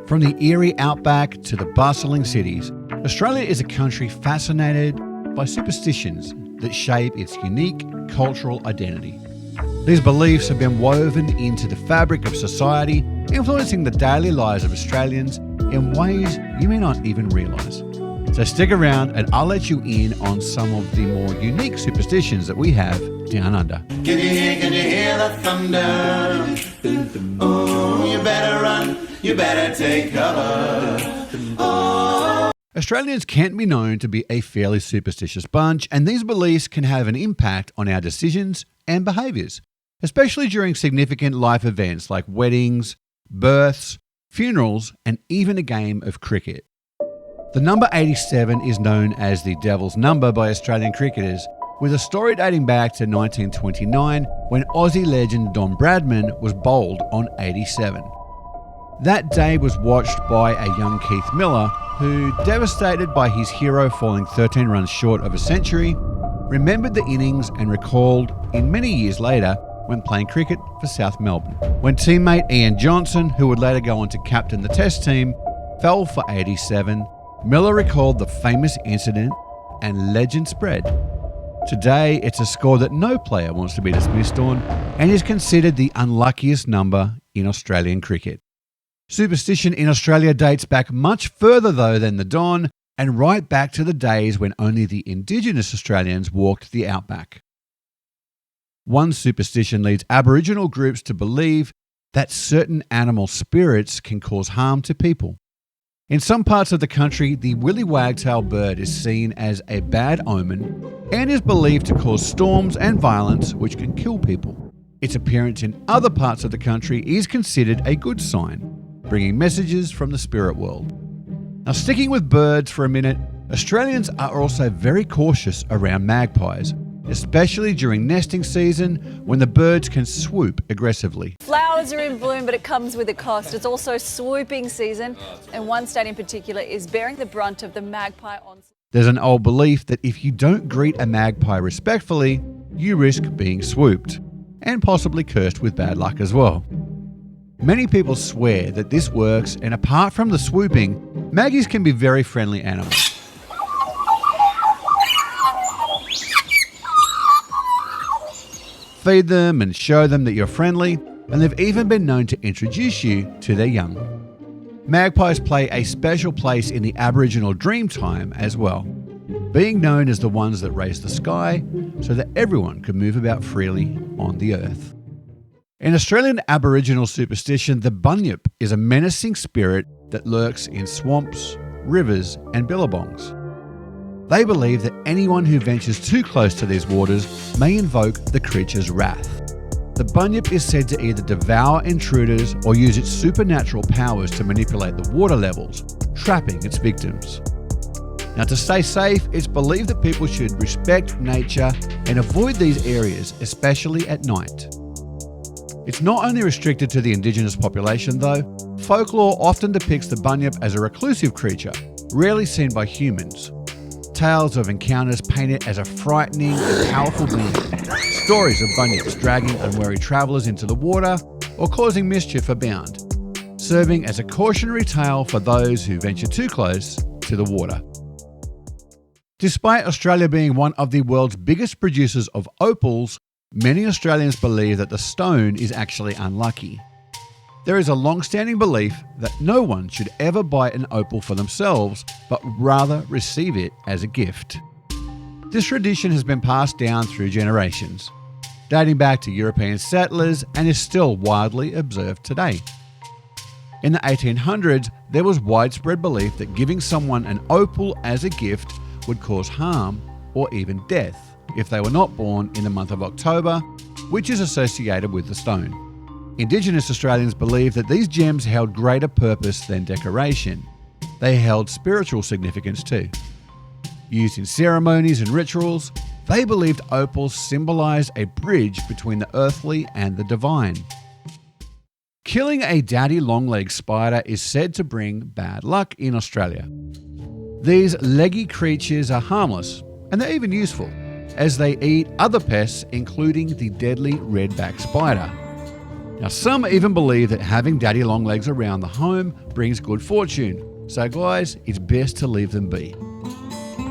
From the eerie outback to the bustling cities, Australia is a country fascinated by superstitions that shape its unique cultural identity. These beliefs have been woven into the fabric of society, influencing the daily lives of Australians in ways you may not even realise. So stick around and I'll let you in on some of the more unique superstitions that we have down under. Can you hear the thunder? Oh, you better run, you better take cover. Oh. Australians can be known to be a fairly superstitious bunch, and these beliefs can have an impact on our decisions and behaviours, especially during significant life events like weddings, births, funerals, and even a game of cricket. The number 87 is known as the Devil's Number by Australian cricketers, with a story dating back to 1929 when Aussie legend Don Bradman was bowled on 87. That day was watched by a young Keith Miller who, devastated by his hero falling 13 runs short of a century, remembered the innings and recalled in many years later when playing cricket for South Melbourne. When teammate Ian Johnson, who would later go on to captain the Test team, fell for 87, Miller recalled the famous incident and legend spread. Today, it's a score that no player wants to be dismissed on and is considered the unluckiest number in Australian cricket. Superstition in Australia dates back much further though than the Don, and right back to the days when only the Indigenous Australians walked the outback. One superstition leads Aboriginal groups to believe that certain animal spirits can cause harm to people. In some parts of the country, the willy wagtail bird is seen as a bad omen and is believed to cause storms and violence which can kill people. Its appearance in other parts of the country is considered a good sign, bringing messages from the spirit world. Now, sticking with birds for a minute, Australians are also very cautious around magpies, especially during nesting season when the birds can swoop aggressively. Flowers are in bloom, but it comes with a cost. It's also swooping season, and one state in particular is bearing the brunt of the magpie onslaught. There's an old belief that if you don't greet a magpie respectfully, you risk being swooped, and possibly cursed with bad luck as well. Many people swear that this works, and apart from the swooping, maggies can be very friendly animals. Feed them and show them that you're friendly, and they've even been known to introduce you to their young. Magpies play a special place in the Aboriginal dream time as well, being known as the ones that raise the sky so that everyone can move about freely on the earth. In Australian Aboriginal superstition, the Bunyip is a menacing spirit that lurks in swamps, rivers, and billabongs. They believe that anyone who ventures too close to these waters may invoke the creature's wrath. The Bunyip is said to either devour intruders or use its supernatural powers to manipulate the water levels, trapping its victims. Now, to stay safe, it's believed that people should respect nature and avoid these areas, especially at night. It's not only restricted to the Indigenous population though. Folklore often depicts the Bunyip as a reclusive creature, rarely seen by humans. Tales of encounters paint it as a frightening and powerful being. Stories of bunyips dragging unwary travellers into the water or causing mischief abound, serving as a cautionary tale for those who venture too close to the water. Despite Australia being one of the world's biggest producers of opals, many Australians believe that the stone is actually unlucky. There is a long-standing belief that no one should ever buy an opal for themselves, but rather receive it as a gift. This tradition has been passed down through generations, dating back to European settlers and is still widely observed today. In the 1800s, there was widespread belief that giving someone an opal as a gift would cause harm or even death if they were not born in the month of October, which is associated with the stone. Indigenous Australians believed that these gems held greater purpose than decoration. They held spiritual significance too. Used in ceremonies and rituals, they believed opals symbolised a bridge between the earthly and the divine. Killing a daddy long-legged spider is said to bring bad luck in Australia. These leggy creatures are harmless, and they're even useful, as they eat other pests including the deadly redback spider. Now, some even believe that having daddy long legs around the home brings good fortune. So guys, it's best to leave them be.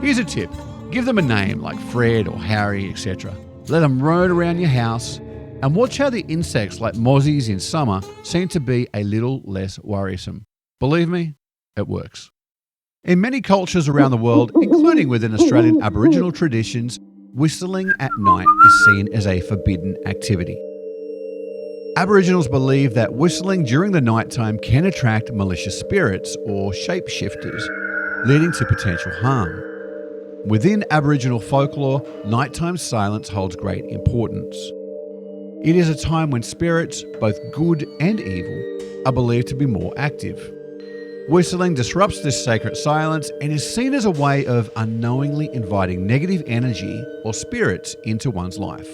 Here's a tip. Give them a name like Fred or Harry, etc. Let them roam around your house and watch how the insects like mozzies in summer seem to be a little less worrisome. Believe me, it works. In many cultures around the world, including within Australian Aboriginal traditions, whistling at night is seen as a forbidden activity. Aboriginals believe that whistling during the nighttime can attract malicious spirits or shapeshifters, leading to potential harm. Within Aboriginal folklore, nighttime silence holds great importance. It is a time when spirits, both good and evil, are believed to be more active. Whistling disrupts this sacred silence and is seen as a way of unknowingly inviting negative energy or spirits into one's life.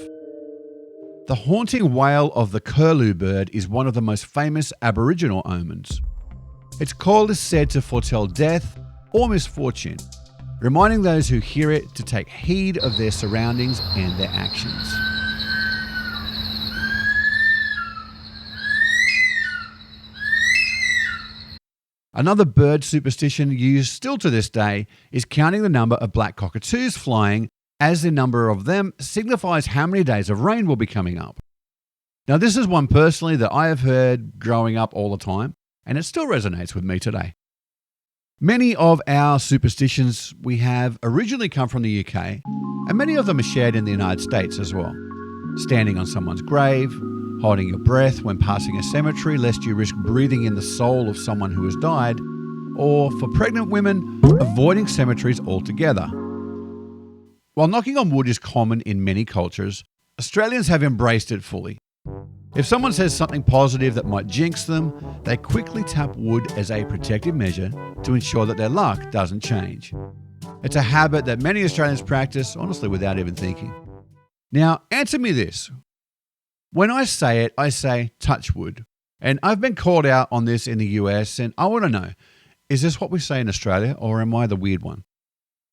The haunting wail of the curlew bird is one of the most famous Aboriginal omens. Its call is said to foretell death or misfortune, reminding those who hear it to take heed of their surroundings and their actions. Another bird superstition used still to this day is counting the number of black cockatoos flying, as the number of them signifies how many days of rain will be coming up. Now, this is one personally that I have heard growing up all the time, and it still resonates with me today. Many of our superstitions we have originally come from the UK, and many of them are shared in the United States as well. Standing on someone's grave, holding your breath when passing a cemetery lest you risk breathing in the soul of someone who has died, or for pregnant women, avoiding cemeteries altogether. While knocking on wood is common in many cultures, Australians have embraced it fully. If someone says something positive that might jinx them, they quickly tap wood as a protective measure to ensure that their luck doesn't change. It's a habit that many Australians practice, honestly, without even thinking. Now, answer me this. When I say it, I say touch wood. And I've been called out on this in the US, and I want to know, is this what we say in Australia, or am I the weird one?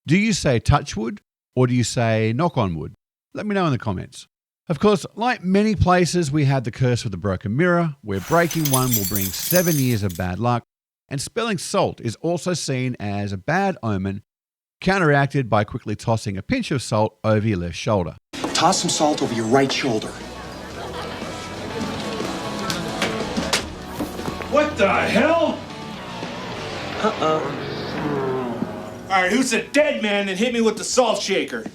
Do you say touch wood, or do you say knock on wood? Let me know in the comments. Of course, like many places, we have the curse of the broken mirror, where breaking one will bring 7 years of bad luck, and spilling salt is also seen as a bad omen, counteracted by quickly tossing a pinch of salt over your left shoulder. Toss some salt over your right shoulder. What the hell? All right, who's the dead man that hit me with the salt shaker?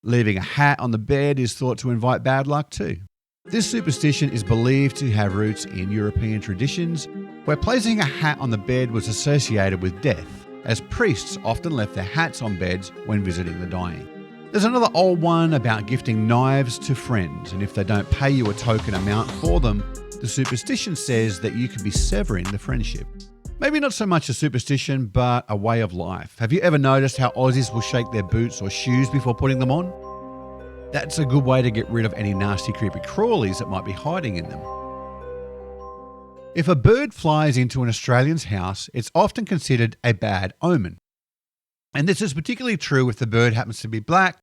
Leaving a hat on the bed is thought to invite bad luck too. This superstition is believed to have roots in European traditions, where placing a hat on the bed was associated with death, as priests often left their hats on beds when visiting the dying. There's another old one about gifting knives to friends, and if they don't pay you a token amount for them, the superstition says that you could be severing the friendship. Maybe not so much a superstition, but a way of life. Have you ever noticed how Aussies will shake their boots or shoes before putting them on? That's a good way to get rid of any nasty creepy crawlies that might be hiding in them. If a bird flies into an Australian's house, it's often considered a bad omen. And this is particularly true if the bird happens to be black,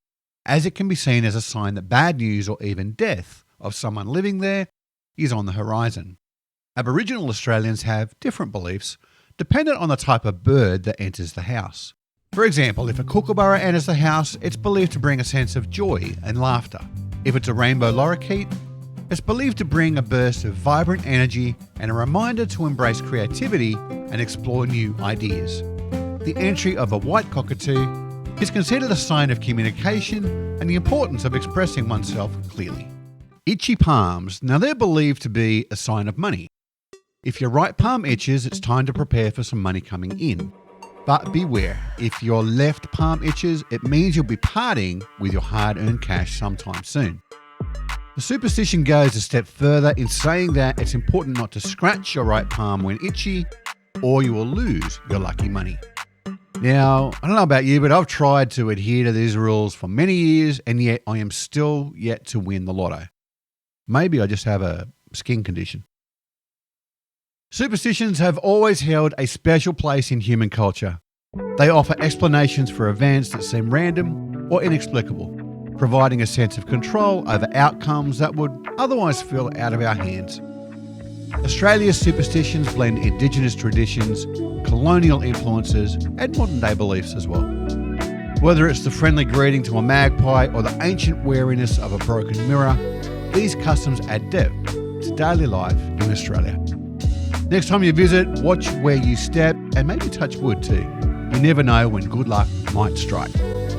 as it can be seen as a sign that bad news or even death of someone living there is on the horizon. Aboriginal Australians have different beliefs, dependent on the type of bird that enters the house. For example, if a kookaburra enters the house, it's believed to bring a sense of joy and laughter. If it's a rainbow lorikeet, it's believed to bring a burst of vibrant energy and a reminder to embrace creativity and explore new ideas. The entry of a white cockatoo is considered a sign of communication and the importance of expressing oneself clearly. Itchy palms, now they're believed to be a sign of money. If your right palm itches, it's time to prepare for some money coming in. But beware, if your left palm itches, it means you'll be parting with your hard-earned cash sometime soon. The superstition goes a step further in saying that it's important not to scratch your right palm when itchy, or you will lose your lucky money. Now, I don't know about you, but I've tried to adhere to these rules for many years, and yet I am still yet to win the lotto. Maybe I just have a skin condition. Superstitions have always held a special place in human culture. They offer explanations for events that seem random or inexplicable. providing a sense of control over outcomes that would otherwise feel out of our hands. Australia's superstitions blend Indigenous traditions, colonial influences, and modern-day beliefs as well. Whether it's the friendly greeting to a magpie or the ancient wariness of a broken mirror, these customs add depth to daily life in Australia. Next time you visit, watch where you step and maybe touch wood too. You never know when good luck might strike.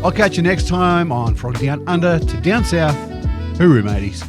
I'll catch you next time on From Down Under to Down South. Hooroo, mateys.